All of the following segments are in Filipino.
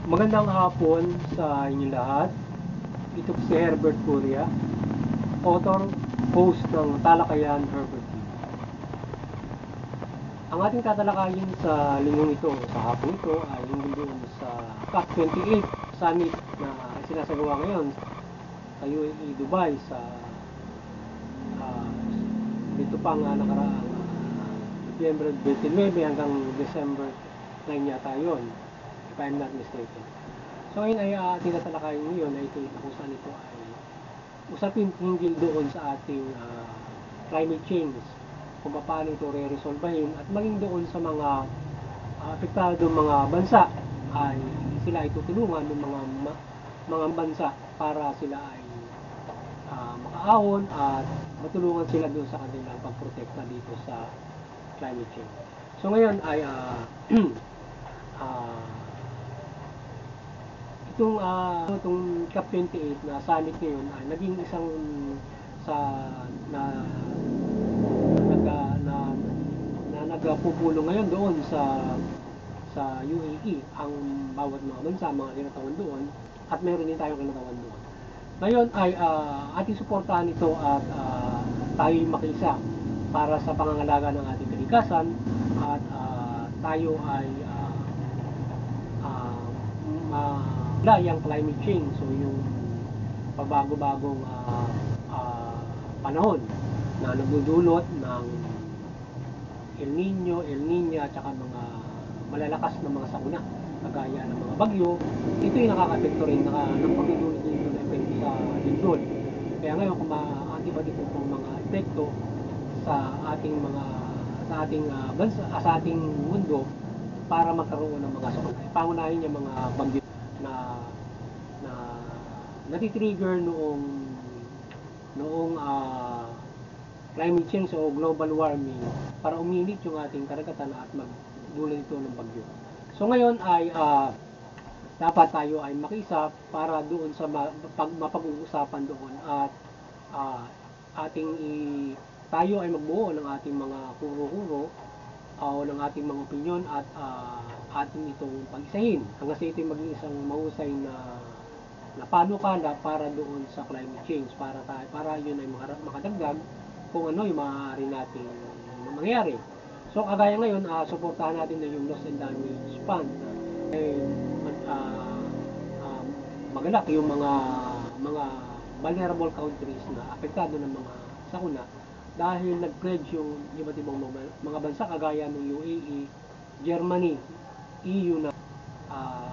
Magandang hapon sa inyo lahat. Ito si Herbert Curia, author, host ng Talakayan Herbert TV. Ang ating tatalakayin sa linggong ito, sa hapon ito, ay hinggil doon sa COP28 summit na sinasagawa ngayon sa UAE, Dubai, sa dito pang nakaraang November 29 hanggang December 9 yata yun, if I'm not mistaken. So ngayon ay ating tatalakayin ngayon ay ito kung saan ito ay usapin hinggil doon sa ating climate change, kung paano ito re-resolvahin, at maging doon sa mga apektadong mga bansa ay sila ay tutulungan ng mga bansa para sila ay makaahon at matulungan sila doon sa kanilang pagprotekta dito sa climate change. So ngayon ay itong COP28 na summit ngayon ay naging isang nagpupulong ngayon doon sa UAE ang bawat mga bansa, mga kinatawan doon, at meron din tayong kinatawan doon. Ngayon ay ating suportahan ito at tayo'y makiisa para sa pangangalaga ng ating kalikasan, at tayo ay yung climate change, so yung pabago-bagong panahon na nagdudulot ng El Nino, El Niña, at saka mga malalakas na mga sakuna kagaya ng mga bagyo. Ito yung nakaka-apekto rin ng pagdudulot din ng epekto sa lindol. Kaya ngayon kung ma-antibody po itong mga epekto sa ating bansa, sa ating mundo, para magkaroon ng mga sakuna. Pangunahin yung mga bagyo na natitrigger noong climate change o global warming, para uminit yung ating karagatan at magdulot ito ng bagyo. So ngayon ay dapat tayo ay makiisa para doon sa mapag-uusapan doon, at tayo ay magbuo ng ating mga kuro-kuro o ng ating mga opinyon, at ating itong pag-isahin hanggang sa ito maging isang mahusay na panukala para doon sa climate change, para yun ay makadagdag kung ano yung maaari nating mangyari. So kagaya ngayon, suportahan natin na yung loss and damage fund. Magalak yung mga vulnerable countries na apektado ng mga sakuna, dahil nag-pledge yung iba't ibang mga bansa kagaya ng UAE, Germany, EU na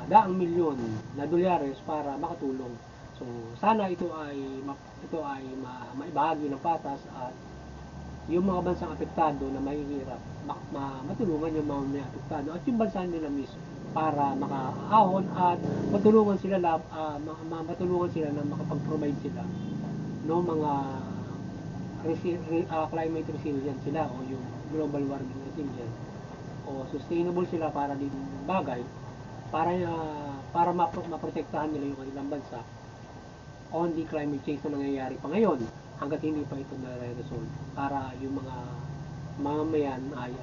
daang milyon na dolyares para makatulong. So sana ito ay maibahagi ng patas, at yung mga bansang apektado na mahihirap matulungan yung mga may apektado, at yung bansa nila mismo para makaahon at matulungan sila na makapag-provide sila ng mga climate resilient sila, o yung global warming resilient, o sustainable sila para din bagay, para maprotektahan nila yung kanilang bansa on the climate change na nangyayari pa ngayon hanggat hindi pa ito na-resolve, para yung mga mamamayan ay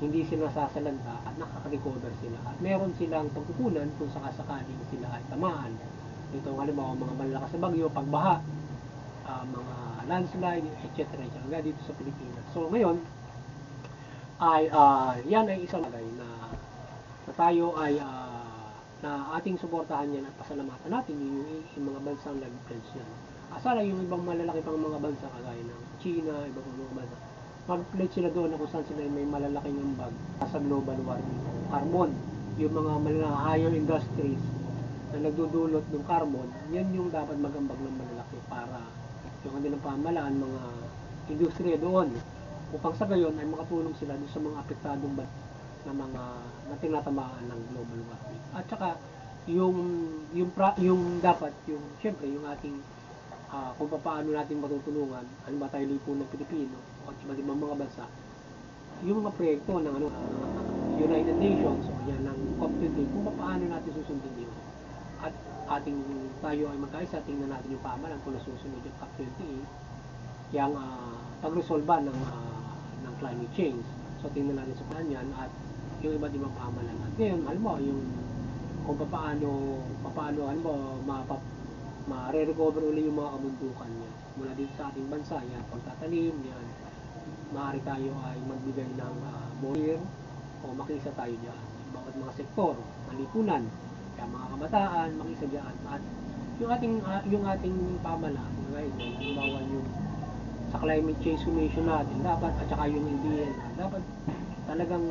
hindi sila sasalanta at nakaka-recover sila, at meron silang pagkukunan kung sakasakaling sila ay tamaan. Ito halimbawa mga malalakas na bagyo, pagbaha, mga landslide, etc. dito sa Pilipinas. So ngayon ay yan ay isang bagay na tayo ay na ating suportahan yan, at pasalamatan natin yung mga bansang nag-pledge yan. Sana yung ibang malalaki pang mga bansa kagaya ng China, ibang mga bansa, mag-pledge sila doon na kung saan sila may malalaking ambag sa global warming o carbon. Yung mga higher industries na nagdudulot ng carbon, yan yung dapat magambag ng malalaki para yung kanilang pamahalaan, mga industriya doon, upang sa gayon ay makatulong sila doon sa mga apektadong bansa na tinatamaan ng global warming. At saka yung dapat syempre yung ating kung paano natin matutulungan, halimbawa tayo lipunan ng Pilipino at iba't ibang mga bansa, yung mga proyekto ng United Nations o yan ng COP28, kung paano natin susundin yun, at tayo ay magkaisa, tingnan natin yung pamahalaan kung nasusunod yung COP28, yung pagresolba ng climate change. So tingnan natin sa plan yan, at yung iba't ibang pamahalaan. At ngayon, alam mo, yung kung papaano ano ba, ma-recover uli yung mga kabundukan niya. Mula dito sa ating bansa, yan, pagtatanim, yan, maaari tayo ay magbigay ng volunteer o makisa tayo dyan. Bawat mga sektor, malipunan, kaya mga kabataan, makisa dyan. At yung ating pamahalaan, halimbawa yung sa climate change commission natin, dapat, at saka yung NDN, dapat talagang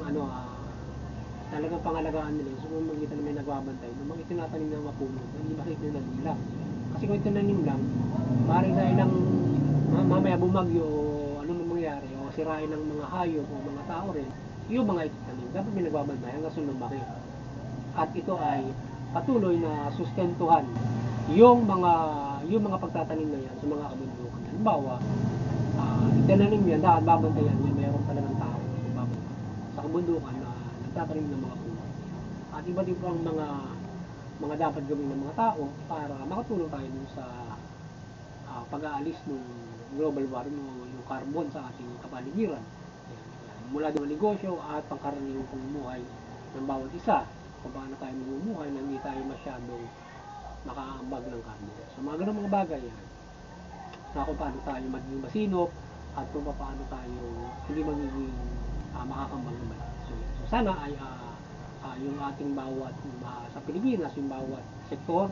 talagang pangalagaan nila sa pamamagitan na may nagbabantay ng mga itinatanim ng mga puno, hindi makikita nila. Kasi kung itinanim lang, maaaring dahil lang mamaya bumagyo o ano man mangyari o sirain ng mga hayop o mga tao rin, yung mga itinanim, dapat may nagbabantay hanggang sa lumaki. At ito ay patuloy na sustentuhan yung mga pagtatanim na yan sa mga kabundukan. Halimbawa, itinanim yan, dahil babantayan yan, mayroon talagang tao sa kabundukan na nagtatanim ng mga puno. At iba't ibang mga dapat gawin ng mga tao para makatulong tayo dun sa pag-aalis ng global warming o yung carbon sa ating kapaligiran. Mula sa negosyo at pangkaraniwang pamumuhay ng bawat isa, kung paano tayo mamumuhay na hindi tayo masyadong makaambag ng carbon. So mga ganun mga bagay yan, na kung paano tayo magiging masinop at kung paano tayo hindi magiging makakambag naman. So sana ay yung ating bawat sa Pilipinas, yung bawat sektor,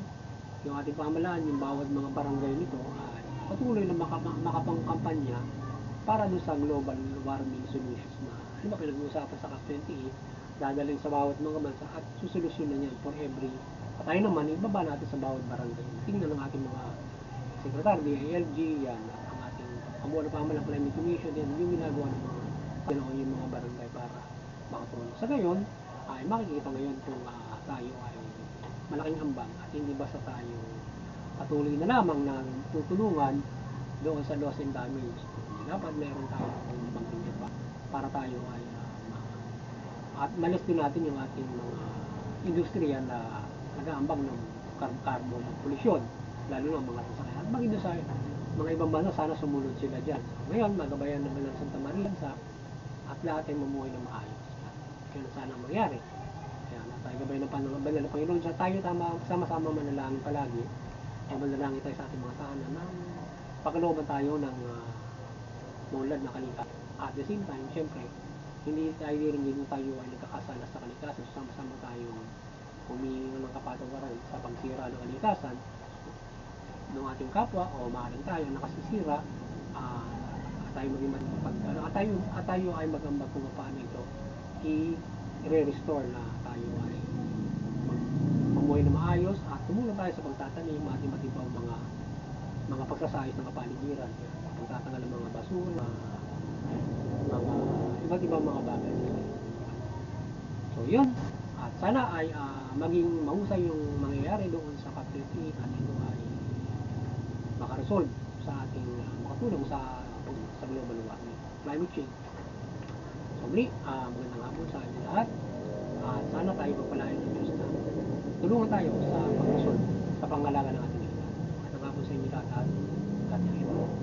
yung ating pamahalaan, yung bawat mga barangay nito ay patuloy na makapangkampanya para doon sa global warming solutions na ano ba pinag-uusapan sa COP28, dadalhin sa bawat mga bansa at susolusyonan yan for every tayo naman, ibaba natin sa bawat barangay. Tingnan ng ating mga sekretary, DILG, yan, ang ating kabuuan ng pamahalaan climate commission, yan, yung ginagawa ng mga yung mga barangay para makatulong. Sa gayon, ay makikita ngayon kung tayo ay malaking ambag at hindi basta tayo patuloy na lamang na tutulungan doon sa loss and damage. Dapat meron tayo kung bangkingin pa para tayo ay at malis din natin yung ating mga industriya na nag-aambag ng carbon pollution, lalo na mga sasakyan. At maging sa mga ibang bansa, sana sumunod sila dyan. Ngayon, magabayan naman ng Santa Maria at lahat ay mamuhay na maayos. Kaya sana mangyari. Kaya tayo gabay ng Banal na Panginoon. Sa tayo sama-sama manalangin palagi. O manalangin tayo sa ating mga tahanan na pagkalooban tayo ng maunlad na kalikasan. At the same time, syempre, hindi tayo ay nagkakasala sa kalikasan. Sama-sama tayo humingi ng kapatawaran sa pagsira ng kalikasan ng ating kapwa o maaaring tayo nakasisira tayo maging at tayo ay magambag kung paano ito i-restore na tayo ay mamuhay na maayos at tumulong tayo sa pagtatanim at iba't ibang mga pagsasayos ng kapaligiran, pagtatanggal ng mga basura, mga iba't ibang mga bagay. So yun, at sana ay maging mahusay yung mangyayari doon sa COP28 at ito ay makaresolve sa ating makatulong sa global warming, climate change. So muli, magandang hapon sa inyo lahat. Sana tayo pagpalain ng Diyos na tulungan tayo sa pag-resolve sa pangalaga ng ating lipunan. Magandang hapon sa inyo lahat at God bless.